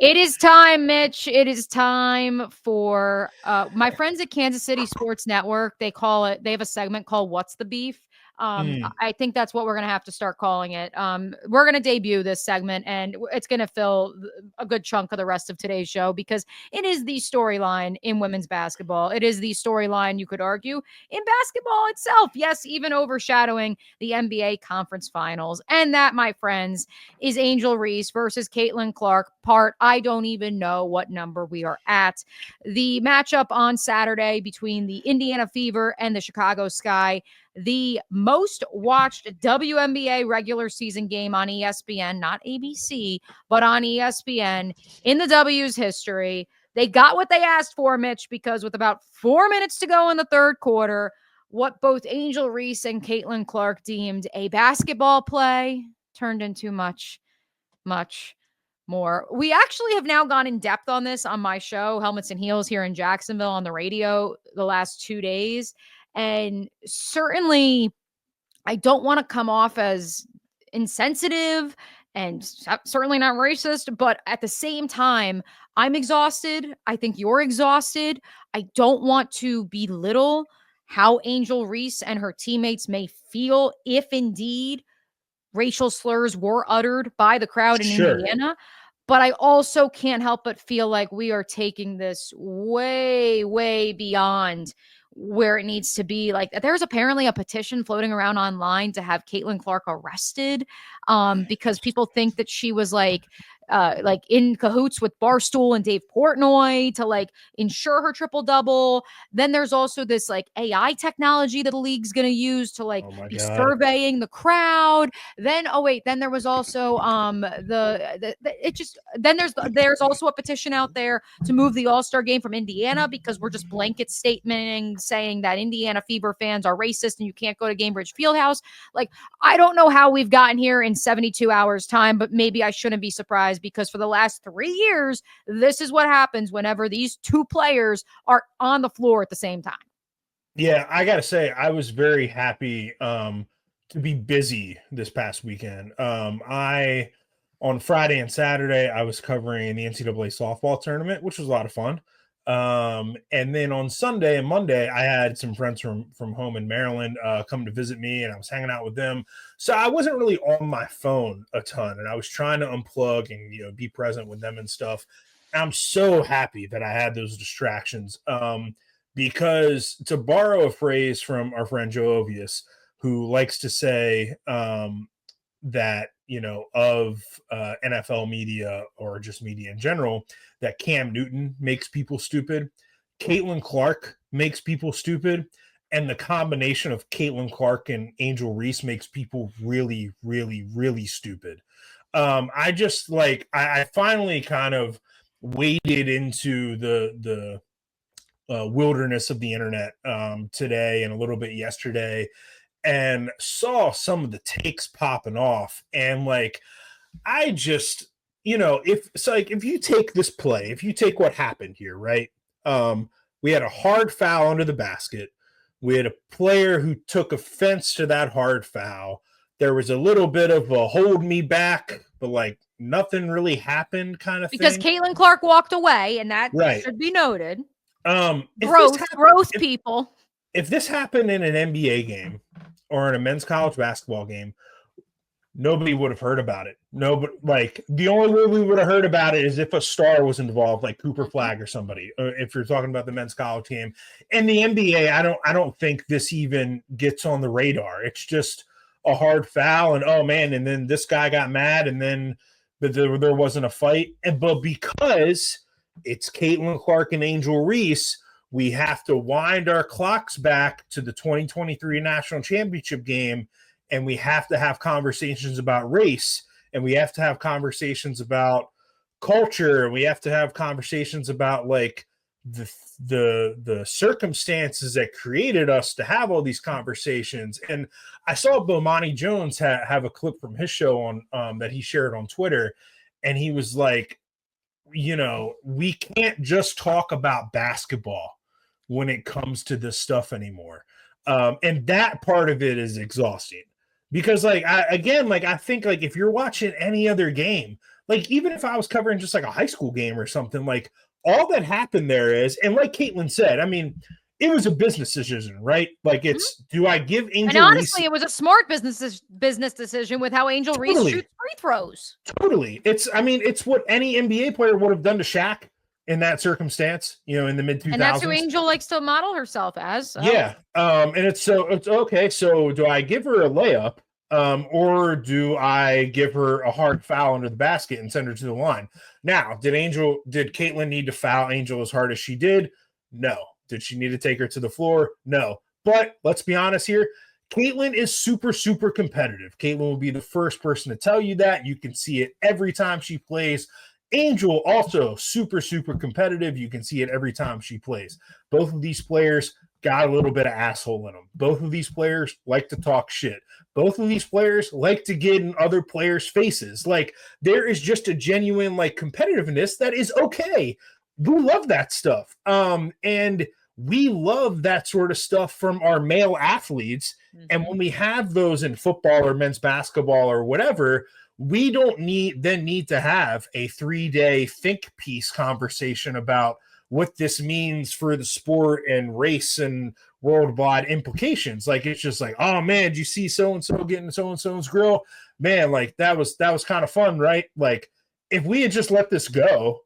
It is time, Mitch. It is time for my friends at Kansas City Sports Network. They have a segment called What's the Beef? I think that's what we're going to have to start calling it. We're going to debut this segment, and it's going to fill a good chunk of the rest of today's show because it is the storyline in women's basketball. It is the storyline, you could argue, in basketball itself. Yes, even overshadowing the NBA conference finals. And that, my friends, is Angel Reese versus Caitlin Clark, part I don't even know what number we are at. The matchup on Saturday between the Indiana Fever and the Chicago Sky, the most watched WNBA regular season game on ESPN, not ABC, but on ESPN in the W's history. They got what they asked for, Mitch, because with about 4 minutes to go in the third quarter, what both Angel Reese and Caitlin Clark deemed a basketball play turned into much more. We actually have now gone in depth on this on my show, Helmets and Heels, here in Jacksonville on the radio the last 2 days. And certainly, I don't want to come off as insensitive and certainly not racist, but at the same time, I'm exhausted. I think you're exhausted. I don't want to belittle how Angel Reese and her teammates may feel if indeed racial slurs were uttered by the crowd in Indiana. But I also can't help but feel like we are taking this way beyond where it needs to be. Like, there's apparently a petition floating around online to have Caitlin Clark arrested because people think that she was like in cahoots with Barstool and Dave Portnoy to like ensure her triple double. Then there's also this like AI technology that the league's going to use to like be surveying the crowd. Then there was also there's also a petition out there to move the All-Star game from Indiana because we're just blanket statementing saying that Indiana Fever fans are racist and you can't go to Gainbridge Fieldhouse. Like, I don't know how we've gotten here in 72 hours time, but maybe I shouldn't be surprised because for the last 3 years, this is what happens whenever these two players are on the floor at the same time. Yeah, I got to say, I was very happy to be busy this past weekend. On Friday and Saturday, I was covering the NCAA softball tournament, which was a lot of fun. And then on Sunday and Monday, I had some friends from home in Maryland come to visit me, and I was hanging out with them. So I wasn't really on my phone a ton, and I was trying to unplug and be present with them and stuff. And I'm so happy that I had those distractions because, to borrow a phrase from our friend Joe Ovius, who likes to say that of NFL media or just media in general, that Cam Newton makes people stupid. Caitlin Clark makes people stupid. And the combination of Caitlin Clark and Angel Reese makes people really, really, really stupid. I finally kind of waded into the wilderness of the internet today and a little bit yesterday, and saw some of the takes popping off. And I just, if you take this play, if you take what happened here, right? We had a hard foul under the basket. We had a player who took offense to that hard foul. There was a little bit of a hold me back, but nothing really happened kind of because thing. Because Caitlin Clark walked away, and that should be noted. Growth, people. If this happened in an NBA game or in a men's college basketball game, nobody would have heard about it. Nobody, the only way we would have heard about it is if a star was involved, like Cooper Flagg or somebody. Or if you're talking about the men's college game. In the NBA, I don't think this even gets on the radar. It's just a hard foul, and oh man, and then this guy got mad, and then but there wasn't a fight. But because it's Caitlin Clark and Angel Reese, we have to wind our clocks back to the 2023 national championship game, and we have to have conversations about race, and we have to have conversations about culture, and we have to have conversations about the circumstances that created us to have all these conversations. And I saw Bomani Jones have a clip from his show on that he shared on Twitter, and he was like, we can't just talk about basketball when it comes to this stuff anymore. And that part of it is exhausting because I think if you're watching any other game, like, even if I was covering just like a high school game or something, like all that happened there is, and like Caitlin said, I mean, it was a business decision, right? Like, it's do I give Angel and Reese? honestly, it was a smart business decision with how Angel Reese shoots free throws. Totally. It's what any NBA player would have done to Shaq in that circumstance, in the mid 2000s. And that's who Angel likes to model herself as. So. Yeah. And it's okay. So do I give her a layup? Or do I give her a hard foul under the basket and send her to the line? Now, did Caitlin need to foul Angel as hard as she did? No. Did she need to take her to the floor? No. But let's be honest here. Caitlin is super, super competitive. Caitlin will be the first person to tell you that. You can see it every time she plays. Angel also super, super competitive. You can see it every time she plays. Both of these players got a little bit of asshole in them. Both of these players like to talk shit. Both of these players like to get in other players' faces. Like, there is just a genuine like competitiveness that is okay. We love that stuff. And we love that sort of stuff from our male athletes. Mm-hmm. And when we have those in football or men's basketball or whatever, we don't need to have a 3-day think piece conversation about what this means for the sport and race and worldwide implications. Like, it's just like, oh man, did you see so-and-so getting so-and-so's grill? Man, like that was kind of fun, right? Like, if we had just let this go,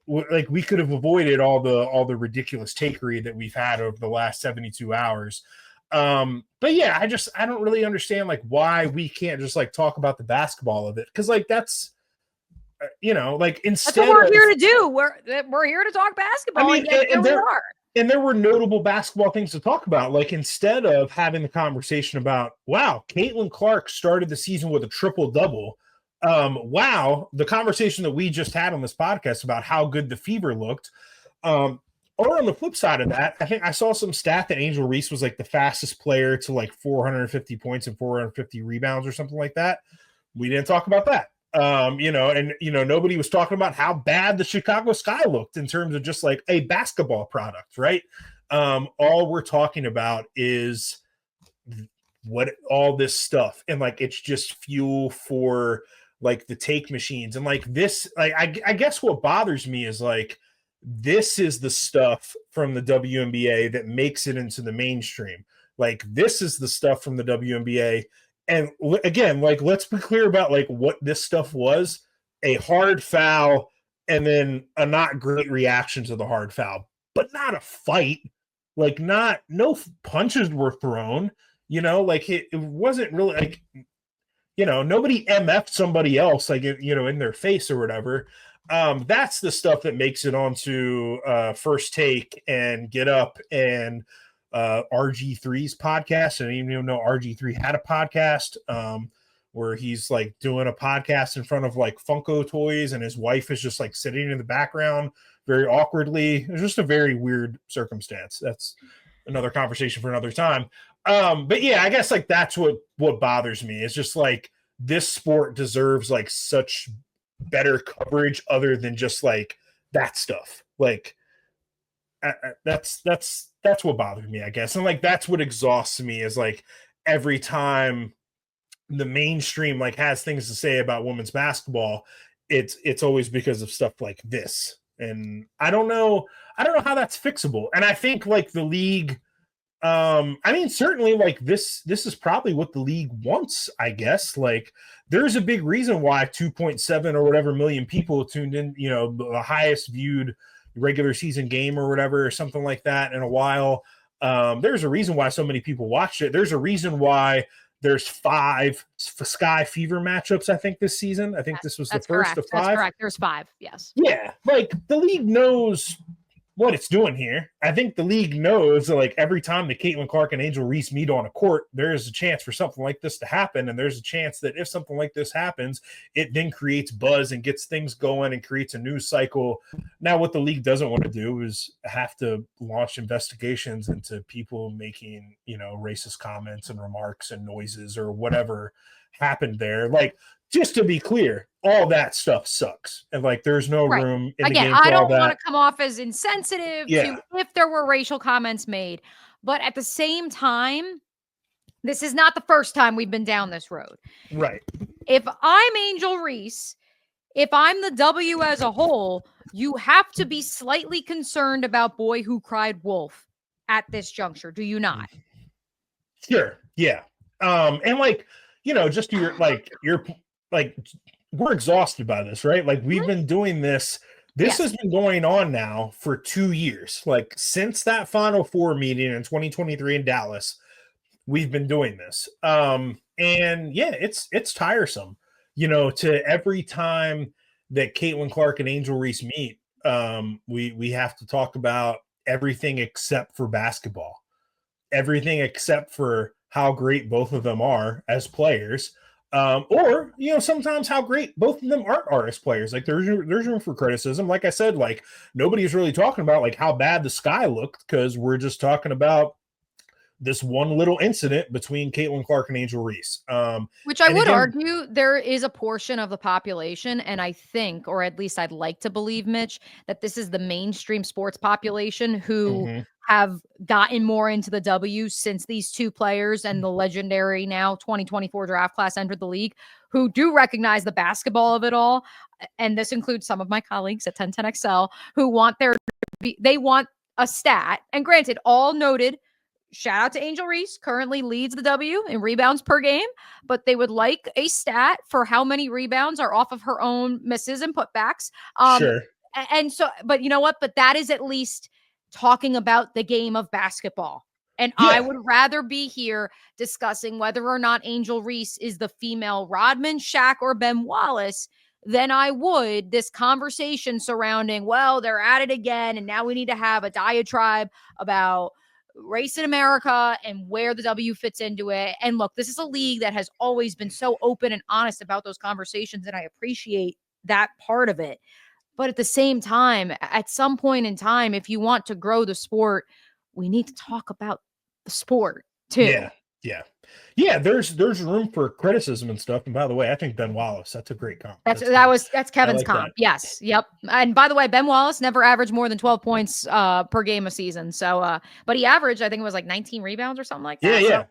like, we could have avoided all the ridiculous takery that we've had over the last 72 hours. But yeah, I don't really understand like why we can't just like talk about the basketball of it. Cause like, that's, like, instead that's what we're here to do. We're here to talk basketball. I mean, and there were notable basketball things to talk about. Like, instead of having the conversation about, wow, Caitlin Clark started the season with a triple-double. Wow, the conversation that we just had on this podcast about how good the Fever looked. Or on the flip side of that, I think I saw some stat that Angel Reese was like the fastest player to like 450 points and 450 rebounds or something like that. We didn't talk about that. Nobody was talking about how bad the Chicago Sky looked in terms of just like a basketball product, right? All we're talking about is what all this stuff, and like, it's just fuel for like the take machines. And like this, like, I guess what bothers me is like, this is the stuff from the WNBA that makes it into the mainstream. Like, this is the stuff from the WNBA. And again, like, let's be clear about like what this stuff was: a hard foul and then a not great reaction to the hard foul, but not a fight. Like, no punches were thrown, like it wasn't really like, nobody MF'd somebody else, like, in their face or whatever. That's the stuff that makes it onto First Take and Get Up and RG3's podcast. I didn't even know RG3 had a podcast, where he's like doing a podcast in front of like Funko toys, and his wife is just like sitting in the background very awkwardly. It's just a very weird circumstance. That's another conversation for another time. But yeah, I guess like that's what bothers me. It's just like, this sport deserves like such better coverage other than just like that stuff. Like, that's what bothers me, I guess. And like, that's what exhausts me, is like, every time the mainstream like has things to say about women's basketball, it's always because of stuff like this. And I don't know how that's fixable. And I think like the league, certainly like this is probably what the league wants, I guess. Like, there's a big reason why 2.7 or whatever million people tuned in, the highest viewed regular season game or whatever, or something like that in a while. There's a reason why so many people watched it. There's a reason why there's 5 Sky Fever matchups, I think, this season. I think this was the first of 5. That's correct. There's 5. Yes. Yeah. Like, the league knows what it's doing here. I think the league knows that like every time that Caitlin Clark and Angel Reese meet on a court, there is a chance for something like this to happen. And there's a chance that if something like this happens, it then creates buzz and gets things going and creates a news cycle. Now, what the league doesn't want to do is have to launch investigations into people making, racist comments and remarks and noises or whatever happened there. Like, just to be clear, all that stuff sucks. And like, there's no room in the game for I don't all that. want to come off as insensitive to if there were racial comments made, but at the same time, this is not the first time we've been down this road. Right. If I'm Angel Reese, if I'm the W as a whole, you have to be slightly concerned about Boy Who Cried Wolf at this juncture. Do you not? Sure. Yeah. And like, just you're like, we're exhausted by this, right? Like we've been doing this. This has been going on now for 2 years. Like since that Final Four meeting in 2023 in Dallas, we've been doing this. And yeah, it's tiresome, to every time that Caitlin Clark and Angel Reese meet, we have to talk about everything except for basketball, everything except for how great both of them are as players. Or sometimes how great both of them are as players. Like there's room for criticism. Like I said, like nobody's really talking about like how bad the sky looked because we're just talking about this one little incident between Caitlin Clark and Angel Reese. Which I would argue there is a portion of the population, and I think, or at least I'd like to believe, Mitch, that this is the mainstream sports population who have gotten more into the W since these two players and the legendary now 2024 draft class entered the league, who do recognize the basketball of it all. And this includes some of my colleagues at 1010XL who want they want a stat. And granted, all noted, shout out to Angel Reese, currently leads the W in rebounds per game, but they would like a stat for how many rebounds are off of her own misses and putbacks. Sure. And so, but you know what? But that is at least talking about the game of basketball. And I would rather be here discussing whether or not Angel Reese is the female Rodman, Shaq, or Ben Wallace than I would this conversation surrounding, well, they're at it again, and now we need to have a diatribe about race in America and where the W fits into it. And look, this is a league that has always been so open and honest about those conversations, and I appreciate that part of it. But at the same time, at some point in time, if you want to grow the sport, we need to talk about the sport too. Yeah, there's room for criticism and stuff. And by the way, I think Ben Wallace, that's a great comp. That's Kevin's like comp. that. Yes. Yep. And by the way, Ben Wallace never averaged more than 12 points per game a season. So but he averaged, I think it was like 19 rebounds or something like that. Yeah.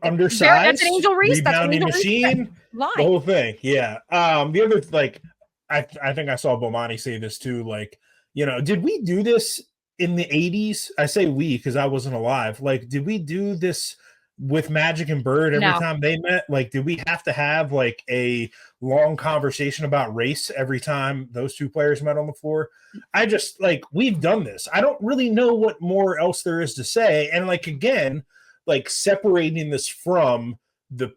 Undersized. That's an Angel Reese. That's an Angel machine. The whole thing. Yeah. The other like I think I saw Bomani say this too. Like, did we do this in the 80s? I say we because I wasn't alive. Like, did we do this with Magic and Bird every time they met? Like, did we have to have like a long conversation about race every time those two players met on the floor? I just like, we've done this. I don't really know what more else there is to say. And like, again, like separating this from the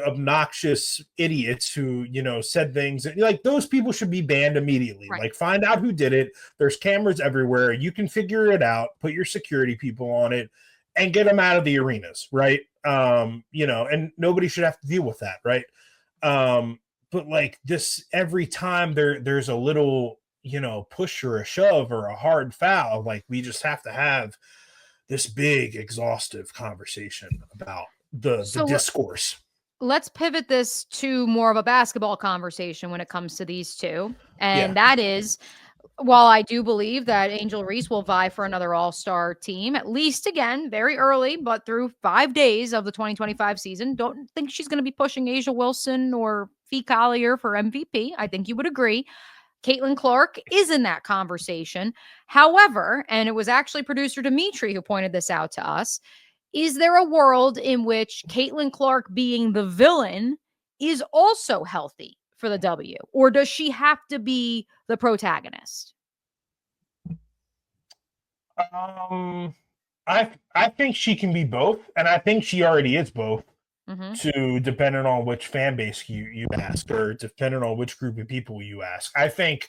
obnoxious idiots who, said things like those people should be banned immediately. Right. Like find out who did it. There's cameras everywhere. You can figure it out, put your security people on it, and get them out of the arenas, right? And nobody should have to deal with that, right? But like this, every time there's a little, push or a shove or a hard foul, like we just have to have this big, exhaustive conversation about the discourse. Let's pivot this to more of a basketball conversation when it comes to these two. And that is, while I do believe that Angel Reese will vie for another all-star team, at least again, very early, but through 5 days of the 2025 season, don't think she's going to be pushing Asia Wilson or Fee Collier for MVP. I think you would agree. Caitlin Clark is in that conversation. However, and it was actually producer Dimitri who pointed this out to us, is there a world in which Caitlin Clark being the villain is also healthy for the W? Or does she have to be the protagonist? I think she can be both, and I think she already is both. To depending on which fan base you ask, or depending on which group of people you ask. I think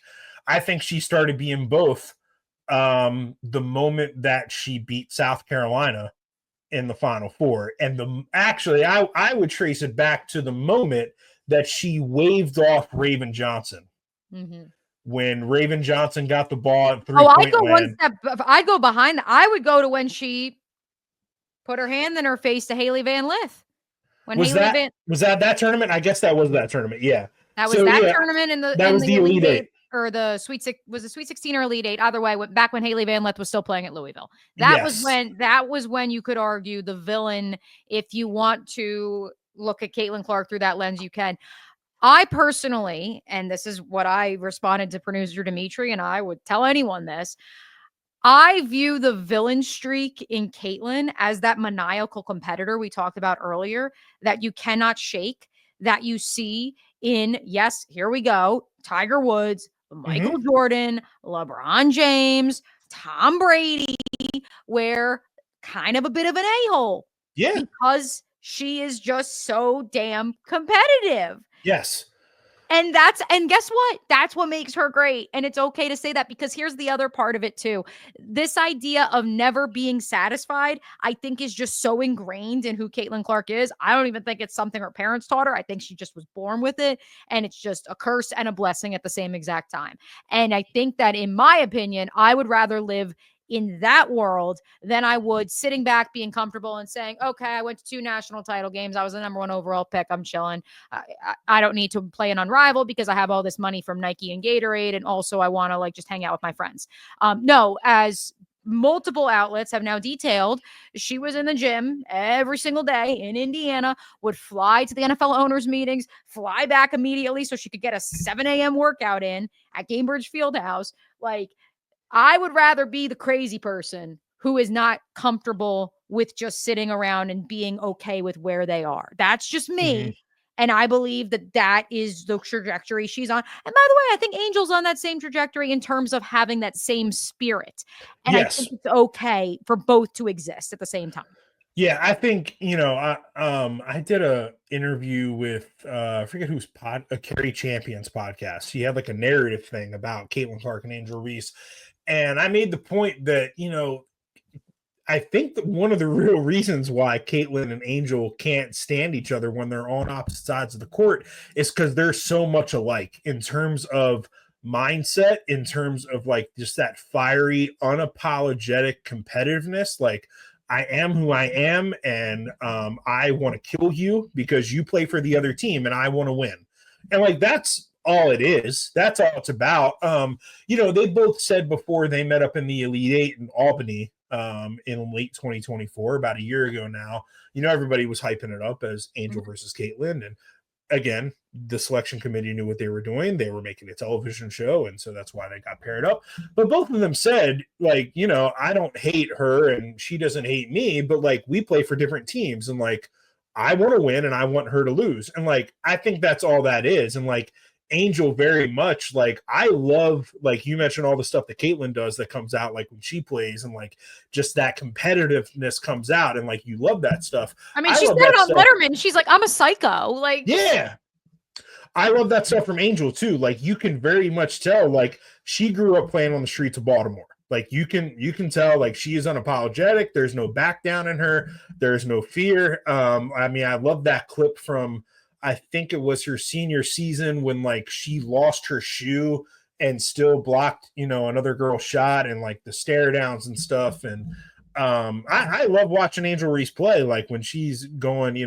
she started being both the moment that she beat South Carolina in the Final Four. And I would trace it back to the moment that she waved off Raven Johnson. When Raven Johnson got the ball at 3-point I'd go one step. I'd go behind. I would go to when she put her hand in her face to Haley Van Lith. Was that tournament? I guess that was that tournament. Yeah, that was tournament in the Elite Eight. Or the Sweet 16 or Elite Eight. Either way, back when Haley Van Lith was still playing at Louisville. That was when you could argue the villain. If you want to look at Caitlin Clark through that lens, you can. I personally, and this is what I responded to producer Dimitri, and I would tell anyone this, I view the villain streak in Caitlin as that maniacal competitor we talked about earlier that you cannot shake, that you see in, yes, here we go, Tiger Woods, Michael Jordan, LeBron James, Tom Brady, where kind of a bit of an a-hole. Yeah. Because she is just so damn competitive. Yes. And guess what? That's what makes her great. And it's okay to say that, because here's the other part of it too. This idea of never being satisfied, I think, is just so ingrained in who Caitlin Clark is. I don't even think it's something her parents taught her. I think she just was born with it. And it's just a curse and a blessing at the same exact time. And I think that, in my opinion, I would rather live in that world than I would sitting back, being comfortable and saying, okay, I went to 2 national title games. I was the number 1 overall pick. I'm chilling. I don't need to play an unrivaled because I have all this money from Nike and Gatorade. And also I want to just hang out with my friends. No, as multiple outlets have now detailed, she was in the gym every single day in Indiana, would fly to the NFL owners meetings, fly back immediately so she could get a 7 a.m. workout in at Gainbridge Fieldhouse. I would rather be the crazy person who is not comfortable with just sitting around and being okay with where they are. That's just me. And I believe that is the trajectory she's on. And by the way, I think Angel's on that same trajectory in terms of having that same spirit. And I think it's okay for both to exist at the same time. Yeah, I think, I did a interview with I forget who's Carrie Champion's podcast. She had a narrative thing about Caitlin Clark and Angel Reese. And I made the point that, I think that one of the real reasons why Caitlin and Angel can't stand each other when they're on opposite sides of the court is because they're so much alike in terms of mindset, in terms of just that fiery, unapologetic competitiveness. I am who I am, and I want to kill you because you play for the other team and I want to win. And that's all it is. That's all it's about. They both said before they met up in the Elite Eight in Albany in late 2024, about a year ago now, everybody was hyping it up as Angel versus Caitlin. And again, the selection committee knew what they were doing. They were making a television show, and so that's why they got paired up. But both of them said, I don't hate her and she doesn't hate me, but we play for different teams, and I want to win and I want her to lose. And I think that's all that is. And Angel very much I love, you mentioned all the stuff that Caitlin does that comes out when she plays, and just that competitiveness comes out, and you love that stuff. I mean, she said it on Letterman. She's like, I'm a psycho. Yeah, I love that stuff from Angel too. You can very much tell she grew up playing on the streets of Baltimore. You can tell she is unapologetic. There's no back down in her. There's no fear. I love that clip from, I think it was her senior season when she lost her shoe and still blocked, another girl's shot, and the stare downs and stuff. And I love watching Angel Reese play when she's going,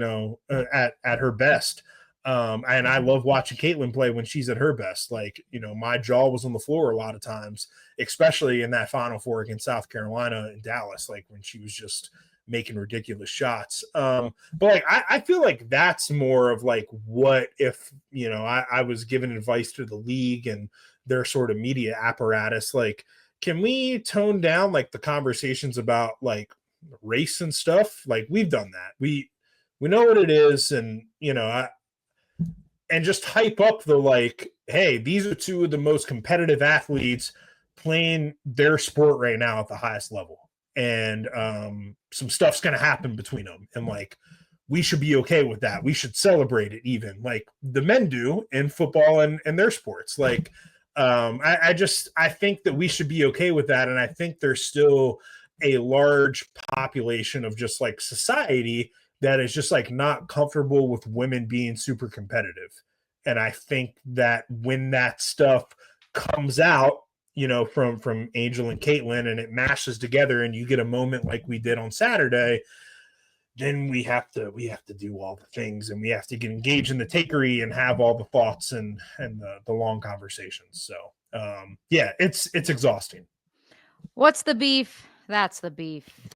at her best. And I love watching Caitlin play when she's at her best. My jaw was on the floor a lot of times, especially in that Final Four against South Carolina and Dallas, when she was just making ridiculous shots. But I feel that's more of what if, I was giving advice to the league and their sort of media apparatus, can we tone down the conversations about race and stuff? We've done that. We know what it is. And, and just hype up the hey, these are 2 of the most competitive athletes playing their sport right now at the highest level. And some stuff's going to happen between them. And we should be okay with that. We should celebrate it, even the men do in football and their sports. I think that we should be okay with that. And I think there's still a large population of just society that is just not comfortable with women being super competitive. And I think that when that stuff comes out, from Angel and Caitlin, and it mashes together and you get a moment like we did on Saturday, then we have to do all the things, and we have to get engaged in the takery and have all the thoughts and the long conversations. So yeah, it's exhausting. What's the beef? That's the beef.